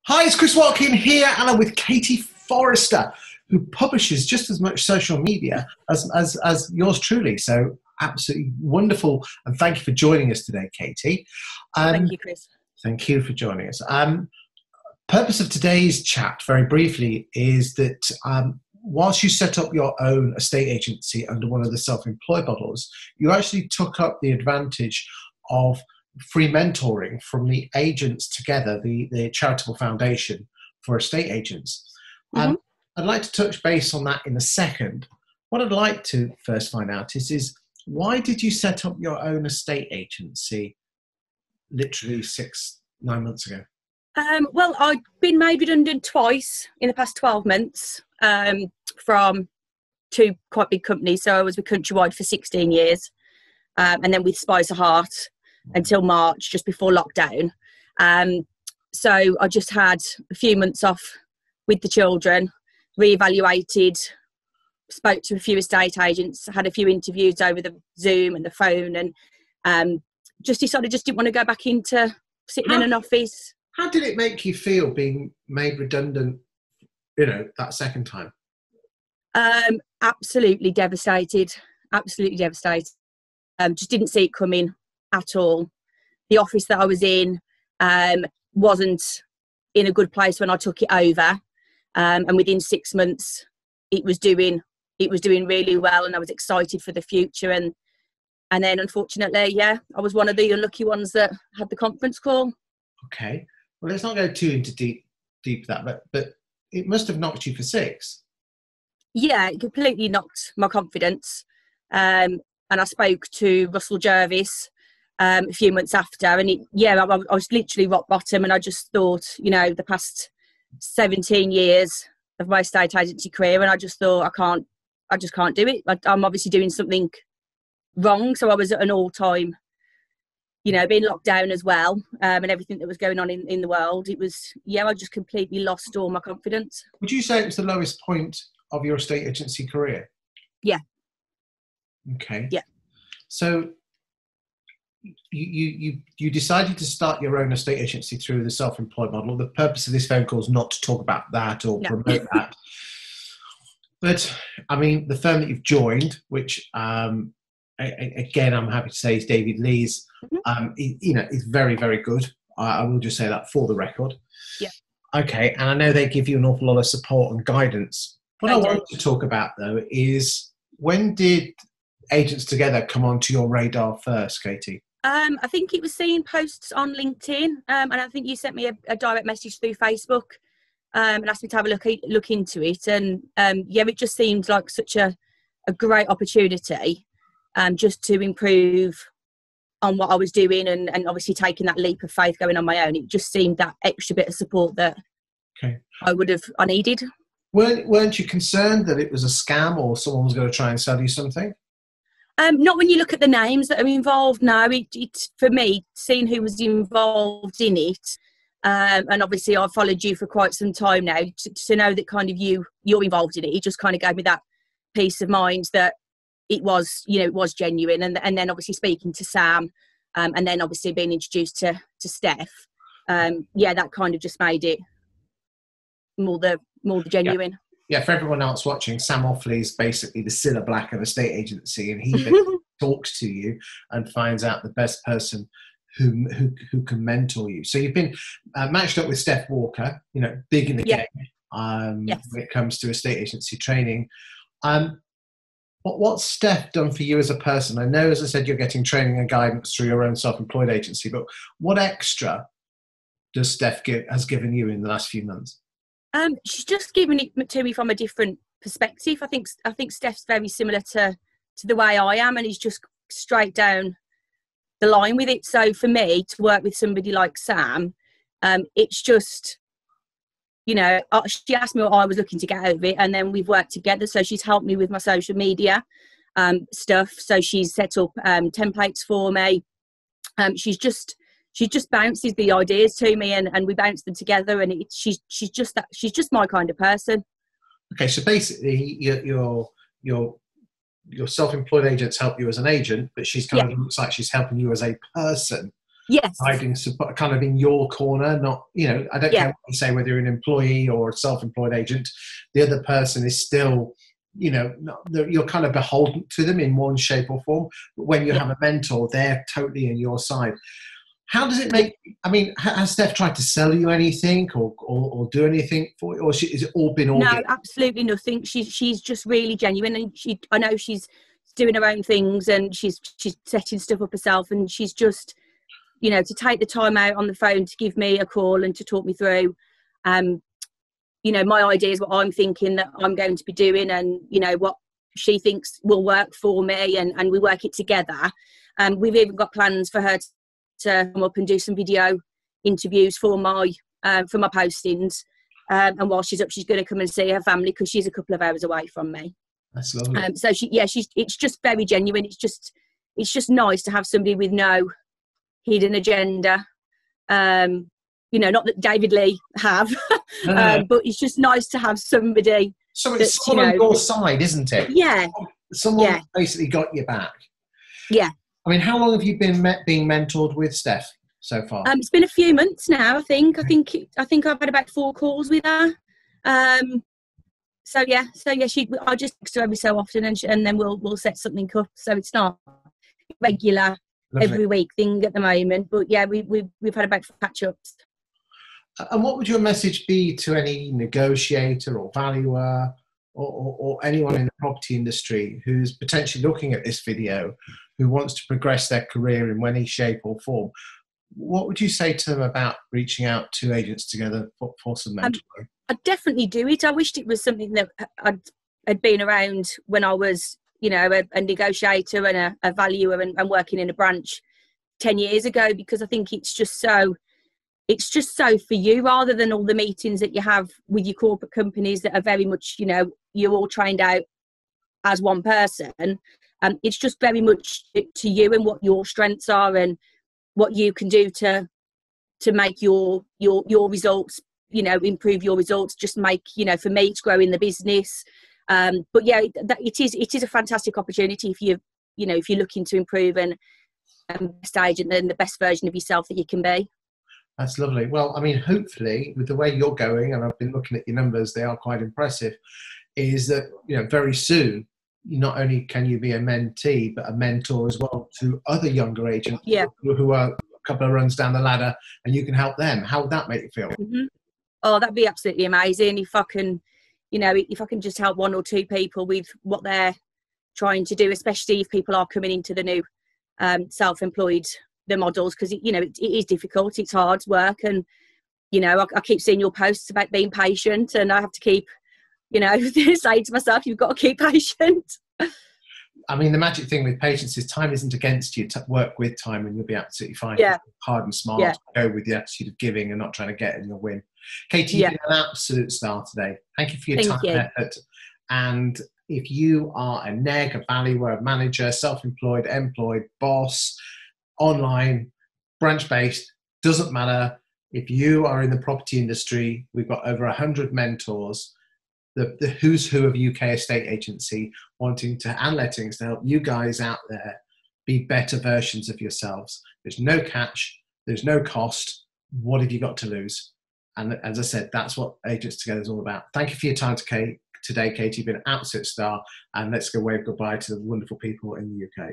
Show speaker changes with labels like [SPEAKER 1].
[SPEAKER 1] Hi, it's Chris Watkin here, and I'm with Katie Forrester, who publishes just as much social media as yours truly. So absolutely wonderful, and thank you for joining us today, Katie.
[SPEAKER 2] Thank you, Chris.
[SPEAKER 1] Thank you for joining us. Purpose of today's chat, very briefly, is that whilst you set up your own estate agency under one of the self-employed models, you actually took up the advantage of free mentoring from the Agents Together, the charitable foundation for estate agents.
[SPEAKER 2] Mm-hmm.
[SPEAKER 1] I'd like to touch base on that in a second. What I'd like to first find out is why did you set up your own estate agency literally 9 months ago?
[SPEAKER 2] Well, I've been made redundant twice in the past 12 months from two quite big companies. So I was with Countrywide for 16 years and then with Spice of Heart until March, just before lockdown. So I just had a few months off with the children, reevaluated, spoke to a few estate agents, had a few interviews over the Zoom and the phone, and just decided just didn't want to go back into sitting in an office.
[SPEAKER 1] How did it make you feel being made redundant, that second time?
[SPEAKER 2] Absolutely devastated. Absolutely devastated. Just didn't see it coming at all. The office that I was in wasn't in a good place when I took it over, and within 6 months it was doing really well, and I was excited for the future. And then unfortunately, I was one of the unlucky ones that had the conference call.
[SPEAKER 1] Okay, well, let's not go too into deep that, but it must have knocked you for six.
[SPEAKER 2] Yeah, it completely knocked my confidence. And I spoke to Russell Jervis a few months after, and I was literally rock bottom, and I just thought, the past 17 years of my estate agency career, and I just thought, I just can't do it. I'm obviously doing something wrong. So I was at an all-time, being locked down as well, and everything that was going on in the world. It was, I just completely lost all my confidence.
[SPEAKER 1] Would you say it was the lowest point of your estate agency career?
[SPEAKER 2] Yeah.
[SPEAKER 1] Okay.
[SPEAKER 2] Yeah.
[SPEAKER 1] So you decided to start your own estate agency through the self-employed model. The purpose of this phone call is not to talk about that or promote that. But I mean, the firm that you've joined, which again, I'm happy to say is David Lee's, is very, very good. I will just say that for the record.
[SPEAKER 2] Yeah.
[SPEAKER 1] Okay. And I know they give you an awful lot of support and guidance. What I want to talk about, though, is when did Agents Together come onto your radar first, Katie?
[SPEAKER 2] I think it was seeing posts on LinkedIn, and I think you sent me a direct message through Facebook and asked me to have a look into it. And it just seemed like such a great opportunity just to improve on what I was doing, and obviously taking that leap of faith going on my own. It just seemed that extra bit of support that I needed.
[SPEAKER 1] Weren't you concerned that it was a scam or someone was going to try and sell you something?
[SPEAKER 2] Not when you look at the names that are involved now. It for me, seeing who was involved in it, and obviously I've followed you for quite some time now, to know that kind of you're involved in it. It just kind of gave me that peace of mind that it was, it was genuine. And then obviously speaking to Sam, and then obviously being introduced to Steph, that kind of just made it more the genuine. Yeah,
[SPEAKER 1] for everyone else watching, Sam Offley is basically the Cilla Black of a estate agency, and he talks to you and finds out the best person who can mentor you. So you've been matched up with Steph Walker, big in the game when it comes to estate agency training. What's Steph done for you as a person? I know, as I said, you're getting training and guidance through your own self-employed agency, but what extra does Steph has given you in the last few months?
[SPEAKER 2] She's just given it to me from a different perspective. I think Steph's very similar to the way I am, and he's just straight down the line with it. So for me to work with somebody like Sam, it's just, she asked me what I was looking to get out of it, and then we've worked together. So she's helped me with my social media stuff. So she's set up templates for me. She just bounces the ideas to me, and we bounce them together. And she's just my kind of person.
[SPEAKER 1] Okay, so basically, your self-employed agents help you as an agent, but she's kind of looks like she's helping you as a person.
[SPEAKER 2] Yes.
[SPEAKER 1] hiding support, kind of in your corner. Not, I don't care what you say, whether you're an employee or a self-employed agent, the other person is still, you're kind of beholden to them in one shape or form. But when you have a mentor, they're totally on your side. How does it make, has Steph tried to sell you anything or do anything for you, or has it all been all
[SPEAKER 2] No,
[SPEAKER 1] good?
[SPEAKER 2] absolutely nothing. She's just really genuine, and I know she's doing her own things, and she's setting stuff up herself, and she's just, to take the time out on the phone to give me a call and to talk me through, my ideas, what I'm thinking that I'm going to be doing, and, what she thinks will work for me, and we work it together. We've even got plans for her to come up and do some video interviews for my postings. And while she's up, she's going to come and see her family, because she's a couple of hours away from me.
[SPEAKER 1] That's lovely.
[SPEAKER 2] So it's just very genuine. It's just nice to have somebody with no hidden agenda. Not that David Lee have, but it's just nice to have somebody.
[SPEAKER 1] So it's someone on your side, isn't it?
[SPEAKER 2] Yeah.
[SPEAKER 1] Someone basically got your back.
[SPEAKER 2] Yeah.
[SPEAKER 1] How long have you been being mentored with Steph so far?
[SPEAKER 2] It's been a few months now. I think I've had about 4 calls with her. I just text her every so often, and then we'll set something up. So it's not regular every week thing at the moment, but yeah, we've had about catch ups.
[SPEAKER 1] And what would your message be to any negotiator or valuer or anyone in the property industry who's potentially looking at this video, who wants to progress their career in any shape or form? What would you say to them about reaching out to Agents Together for some mentoring?
[SPEAKER 2] I'd definitely do it. I wished it was something that had been around when I was, a negotiator and a valuer and working in a branch 10 years ago, because I think it's just so for you, rather than all the meetings that you have with your corporate companies that are very much, you're all trained out as one person. It's just very much to you and what your strengths are and what you can do to make your results, improve your results, just make, for me, it's growing the business. But yeah, it is a fantastic opportunity if if you're looking to improve and stage and then the best version of yourself that you can be.
[SPEAKER 1] That's lovely. Well, hopefully with the way you're going, and I've been looking at your numbers, they are quite impressive, is that, very soon, not only can you be a mentee, but a mentor as well to other younger agents who are a couple of runs down the ladder, and you can help them. How would that make you feel?
[SPEAKER 2] Mm-hmm. Oh, that'd be absolutely amazing if I can, if I can just help 1 or 2 people with what they're trying to do, especially if people are coming into the new self-employed, the models, because it is difficult, it's hard work, and I keep seeing your posts about being patient, and I have to keep say to myself, you've got to keep patient.
[SPEAKER 1] The magic thing with patience is time isn't against you. To work with time and you'll be absolutely fine.
[SPEAKER 2] Yeah.
[SPEAKER 1] Hard and smart. Go with the attitude of giving and not trying to get, and you'll win. Katie, you've been an absolute star today. Thank you for your time and effort. And if you are a neg, a valuer, a manager, self-employed, employed, boss, online, branch-based, doesn't matter. If you are in the property industry, we've got over 100 mentors, the who's who of UK estate agency, wanting to, and lettings, to help you guys out there be better versions of yourselves. There's no catch, there's no cost. What have you got to lose? And as I said, that's what Agents Together is all about. Thank you for your time today, Katie. You've been an absolute star. And let's go wave goodbye to the wonderful people in the UK.